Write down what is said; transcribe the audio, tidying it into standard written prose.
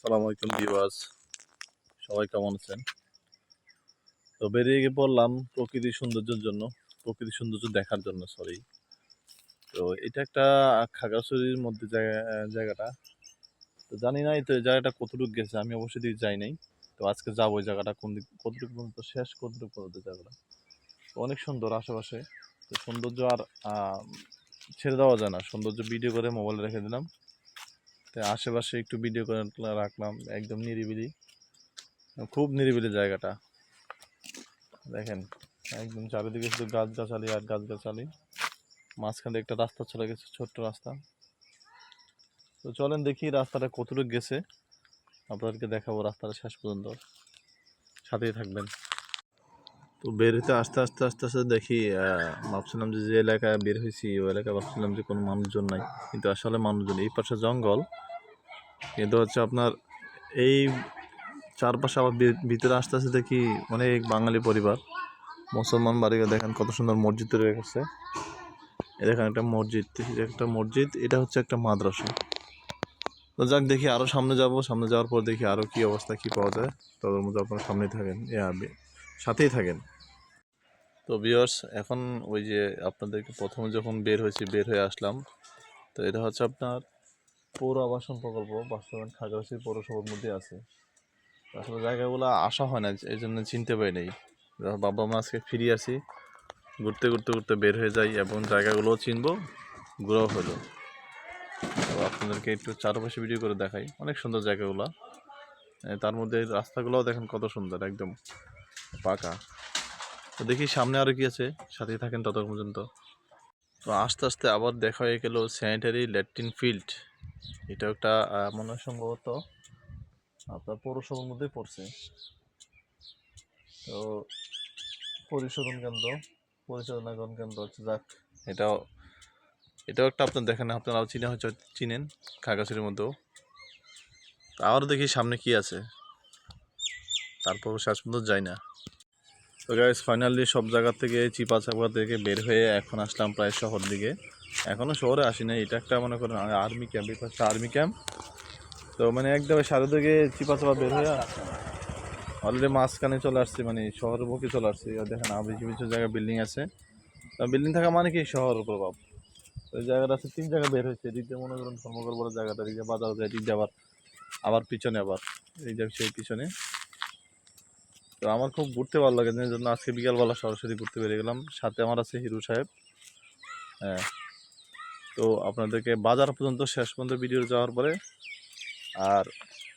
সালাম আলাইকুম ভিউয়ার্স, সবাই কেমন আছেন? তো বেরিয়ে গিয়ে পড়লাম প্রকৃতির সৌন্দর্যের জন্য, প্রকৃতির সৌন্দর্য দেখার জন্য সরি। তো এটা একটা খাগড়াছড়ির মধ্যে জায়গাটা। তো জানি না তো এই জায়গাটা কতটুকু গেছে, আমি অবশ্যই দিকে যাই নাই। তো আজকে যাবো ওই জায়গাটা কোন দিক কতটুকু পর্যন্ত শেষ, কতটুকু পর্যন্ত জায়গাটা। তো অনেক সুন্দর আশেপাশে। তো সৌন্দর্য আর ছেড়ে দেওয়া যায় না, সৌন্দর্য ভিডিও করে মোবাইলে রেখে দিলাম। তো আশেপাশে একটু ভিডিও করে রাখলাম, একদম নিরিবিলি, খুব নিরিবিলি জায়গাটা। দেখেন একদম চারিদিকে শুধু গাছগাছালি আর গাছগাছালি, মাঝখানে একটা রাস্তা চলে গেছে, ছোট্ট রাস্তা। তো চলেন দেখি রাস্তাটা কতটুকু গেছে, আপনাদেরকে দেখাবো রাস্তাটা শেষ পর্যন্ত, সাথেই থাকবেন। তো বের হইতে আস্তে আস্তে আস্তে আস্তে দেখি ভাবছিলাম যে যে এলাকায় বের হয়েছি ওই এলাকায় ভাবছিলাম যে কোনো মানুষজন নাই, কিন্তু আসলে মানুষজন, এই পাশে জঙ্গল, কিন্তু হচ্ছে আপনার এই চারপাশে আবার ভিতরে আস্তে আস্তে দেখি অনেক বাঙালি পরিবার, মুসলমান বাড়িকে দেখেন কত সুন্দর মসজিদ তৈরি রেখেছে। এখানে একটা মসজিদ, এটা হচ্ছে একটা মাদ্রাসা। তো যাক দেখি আরো সামনে যাব, সামনে যাওয়ার পর দেখি আরো কি অবস্থা, কি পাওয়া যায়। তাদের মধ্যে আপনারা সামনেই থাকেন, সাথেই থাকেন। তো ভিউয়ার্স, এখন ওই যে আপনাদেরকে প্রথমে যখন বের হয়ে আসলাম, তো এটা হচ্ছে আপনার পৌর আবাসন প্রকল্প বাস্তবায়ন খাগড়াছড়ি পৌরসভার মধ্যে আছে। আসলে জায়গাগুলো আসা হয় না, এই জন্য চিনতে পারি নাই। বাবা মা আজকে ফিরে আসি, ঘুরতে ঘুরতে ঘুরতে বের হয়ে যাই এবং জায়গাগুলোও চিনবো, ঘোরাও হলো। তো আপনাদেরকে একটু চারপাশে ভিডিও করে দেখাই, অনেক সুন্দর জায়গাগুলো। তার মধ্যে রাস্তাগুলোও দেখেন কত সুন্দর, একদম পাকা। তো দেখি সামনে আরও কি আছে, সাথেই থাকেন তত পর্যন্ত। তো আস্তে আস্তে আবার দেখা হয়ে গেল স্যানিটারি ল্যাট্রিন ফিল্ড। এটা একটা মনে হয় সম্ভবত আপনার পৌরসভার মধ্যেই পড়ছে। তো পরিশোধনাগার কেন্দ্র হচ্ছে, যাক এটাও এটাও একটা আপনার দেখেন, আপনারাও চিনেন খাগড়াছড়ির মধ্যেও। তো আবারও দেখি সামনে কি আছে, তারপর শেষ পর্যন্ত যাই না। তো গাইস ফাইনালি সব জায়গা থেকে চিপা থেকে বের হয়ে এখন আসলাম প্রায় শহর দিকে। এখনও শহরে আসি না, এটা একটা মনে করেন আর্মি ক্যাম্প, এটা হচ্ছে আর্মি ক্যাম্প। তো মানে একদম সাথে থেকে চিপা বের হয়ে অলরেডি মাঝখানে চলে আসছি, মানে শহরের বুকে চলে আসছি। দেখেন কিছু কিছু জায়গায় বিল্ডিং আছে, বিল্ডিং থাকা মানে কি শহরের প্রভাব। ওই জায়গাটা আছে, 3 জায়গা বের হয়েছে, এদিক দিয়ে মনে করেন ধর্মগড় বড় জায়গাটা, এদিকে বাজার যায়, এদিক দিয়ে আবার আবার পিছনে আবার এই যে সেই পিছনে। তো আমার খুব ঘুরতে ভালো লাগে, যে জন্য আজকে বিকালবেলা সরাসরি ঘুরতে বেরিয়ে গেলাম। সাথে আমার আছে হিরু সাহেব। হ্যাঁ, তো আপনাদেরকে বাজার পর্যন্ত শেষ পর্যন্ত ভিডিও যাওয়ার পরে আর